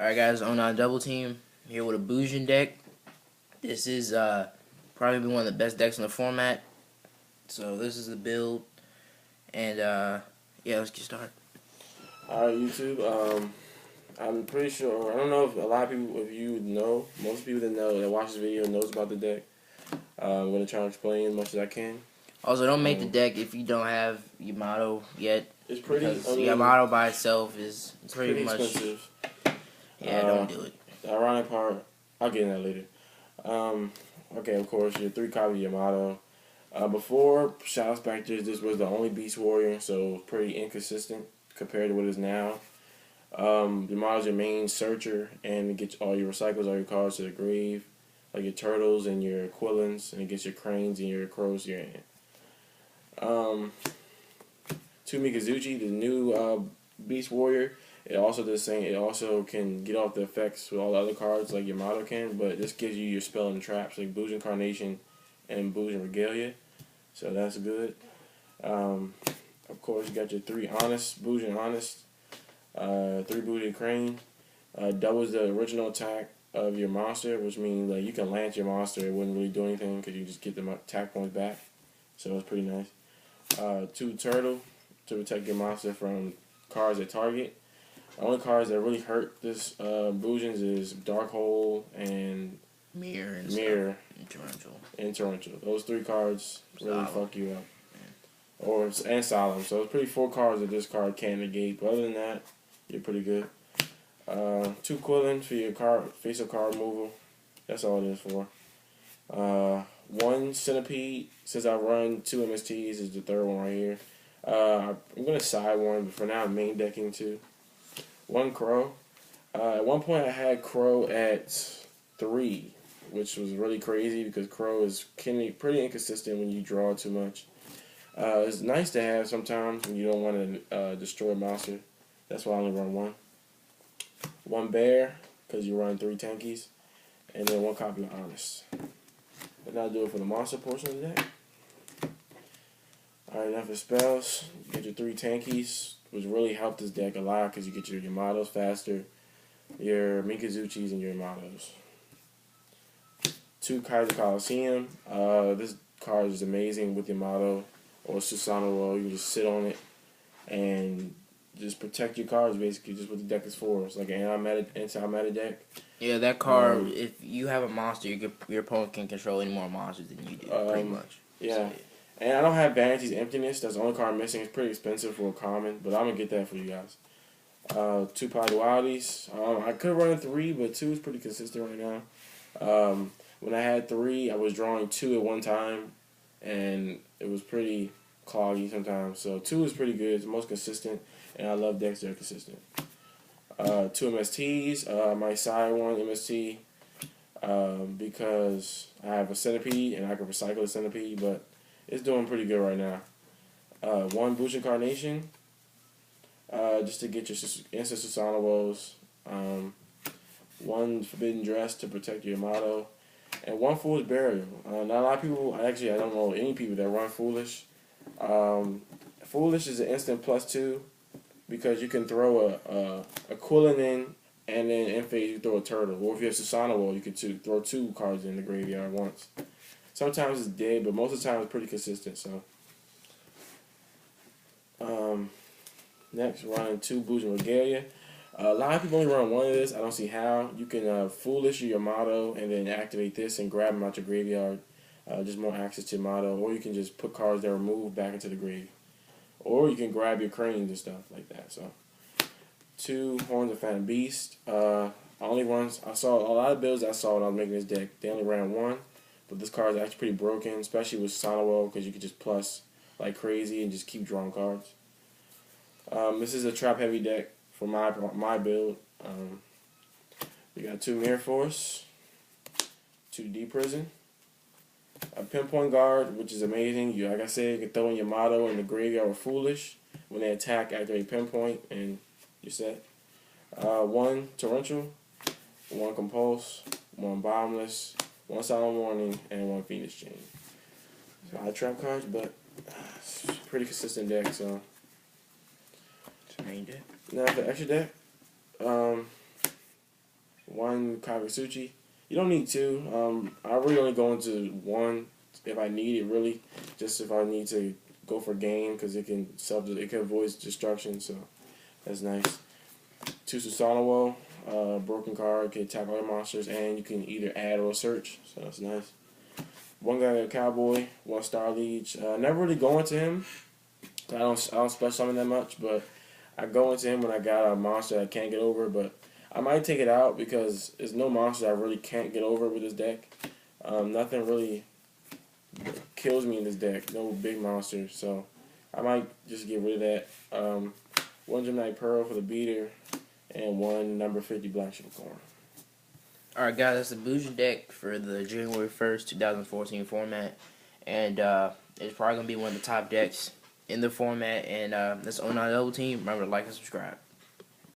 Alright guys, on our double team, here with a bujin deck. This is probably one of the best decks in the format. So this is the build, and yeah, let's get started. Alright, YouTube. I'm pretty sure, I don't know if a lot of people, if you know, most people that watch this video knows about the deck. I'm going to try to explain as much as I can. Also, don't make the deck if you don't have Yamato yet. It's pretty, Because Yamato by itself is pretty much expensive. Yeah, don't do it. The ironic part, I'll get into that later. Okay, of course, your 3 copy Yamato. Before Shadow Specters, this was the only Beast Warrior, so pretty inconsistent compared to what it is now. Yamato's your main searcher, and it gets all your recycles, all your cards to the grave, like your turtles and your quillins, and it gets your cranes and your crows to your hand. 2 Mikazuchi, the new Beast Warrior. It also does the same. It also can get off the effects with all the other cards like Yamato can, but this gives you your spell and traps like Bujin Carnation and Bujin Regalia, so that's good. Of course, you got your 3 Honest, Bujin Honest, 3 Bujin Crane. Doubles the original attack of your monster, which means like you can lance your monster. It wouldn't really do anything because you just get the attack points back, so it's pretty nice. 2 Turtle to protect your monster from cards that target. The only cards that really hurt this Bujins is Dark Hole and Mirror and Torrential. Those 3 cards really fuck you up. And Solemn. So it's pretty 4 cards that this card can't negate. But other than that, you're pretty good. 2 Quillin for your face-up card removal. That's all it is for. 1 Centipede. Since I run 2 MSTs, is the 3rd one right here. I'm going to side one, but for now I'm main decking 2. 1 Crow. At one point I had Crow at 3, which was really crazy because Crow is pretty inconsistent when you draw too much. It's nice to have sometimes when you don't want to destroy a monster. That's why I only run 1. 1 Bear, because you run 3 Tankies. And then 1 copy of Honest. And that'll do it for the monster portion of the deck. Alright, enough for spells. You get your 3 Tankies, which really helped this deck a lot because you get your Yamatos faster, your Mikazuchis, and your Yamatos. 2 Kaiser Coliseum. This card is amazing with Yamato or Susanoo. You can just sit on it and just protect your cards, basically, just what the deck is for. It's like an anti-meta deck. Yeah, that card, if you have a monster, your opponent can control any more monsters than you do, pretty much. Yeah. And I don't have Vanity's Emptiness. That's the only card I'm missing. It's pretty expensive for a common, but I'm going to get that for you guys. 2 Dualities. I could run 3, but 2 is pretty consistent right now. When I had 3, I was drawing 2 at one time, and it was pretty cloggy sometimes. So 2 is pretty good. It's the most consistent, and I love decks that are consistent. 2 MSTs. I might side 1 MST because I have a Centipede, and I can recycle a Centipede, but it's doing pretty good right now. 1 Bujin Carnation, just to get your instant Susanoo. 1 Forbidden Dress to protect your Yamato. And 1 Foolish Burial. Not a lot of people, I don't know any people that run Foolish. Foolish is an instant +2 because you can throw a Quillin in, and then in phase you throw a Turtle. Or if you have Susanoo, you could throw 2 cards in the graveyard once. Sometimes it's dead, but most of the time it's pretty consistent. So, next, running 2 Bujin Regalia. A lot of people only run 1 of this. I don't see how. You can Foolish your Yamato and then activate this and grab them out your graveyard. Just more access to Yamato. Or you can just put cards that are moved back into the grave. Or you can grab your cranes and stuff like that. So, 2 Horns of Phantom Beast. I saw a lot of builds I saw when I was making this deck. They only ran 1. But this card is actually pretty broken, especially with Susanoo, because you can just plus like crazy and just keep drawing cards. This is a trap-heavy deck for my build. We got 2 Mirror Force, 2 Deep Prison, a Pinpoint Guard, which is amazing. Like I said, you can throw in Yamato in the graveyard with Foolish. When they attack, activate Pinpoint, and you're set. 1 Torrential, 1 Compulse, 1 Bottomless, 1 Solemn Warning, and 1 Phoenix Chain. A lot of trap cards, but it's a pretty consistent deck, so. It's a main deck. Now for extra deck, one Kagasuchi. You don't need two. I really only go into one if I need it, really. Just if I need to go for game, because it can avoid destruction, so that's nice. Two Susanoo, broken card, can attack other monsters, and you can either add or search, so that's nice. One guy, a cowboy, 1-star leech. Never really go into him. I don't special summon that much, but I go into him when I got a monster I can't get over. But I might take it out because there's no monster I really can't get over with this deck. Nothing really kills me in this deck. No big monsters, so I might just get rid of that. One Gemini Pearl for the beater, and one number 50 Black Unicorn. Alright guys, that's the Bujin deck for the January 1st, 2014 format. And it's probably going to be one of the top decks in the format. And that's 09 Double Team. Remember to like and subscribe.